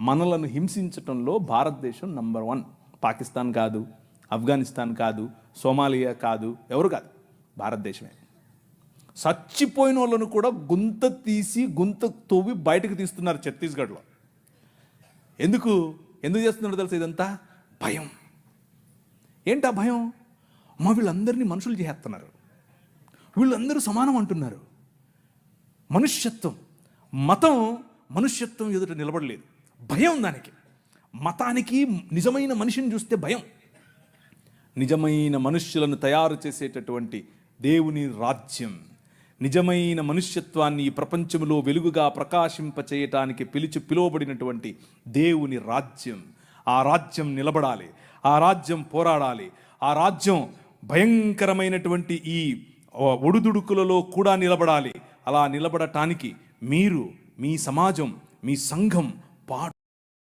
మనలను హింసించటంలో భారతదేశం నంబర్ 1. పాకిస్తాన్ కాదు, ఆఫ్ఘనిస్తాన్ కాదు, సోమాలియా కాదు, ఎవరు కాదు, భారతదేశమే. చచ్చిపోయిన వాళ్ళను కూడా గుంత తవ్వి బయటకు తీస్తున్నారు ఛత్తీస్గఢ్లో. ఎందుకు చేస్తున్నారో తెలుసా? ఇదంతా భయం. ఏంటా భయం? వీళ్ళందరినీ మనుషులు చేస్తున్నారు, వీళ్ళందరూ సమానం అంటున్నారు. మనుష్యత్వం, మతం మనుష్యత్వం ఎదుట నిలబడలేదు, భయం దానికి. మతానికి నిజమైన మనిషిని చూస్తే భయం. నిజమైన మనుష్యులను తయారు చేసేటటువంటి దేవుని రాజ్యం, నిజమైన మనుష్యత్వాన్ని ఈ ప్రపంచంలో వెలుగుగా ప్రకాశింపచేయటానికి పిలువబడినటువంటి దేవుని రాజ్యం. ఆ రాజ్యం నిలబడాలి, ఆ రాజ్యం పోరాడాలి, ఆ రాజ్యం భయంకరమైనటువంటి ఈ ఒడుదుడుకులలో కూడా నిలబడాలి. అలా నిలబడటానికి మీరు, మీ సమాజం, మీ సంఘం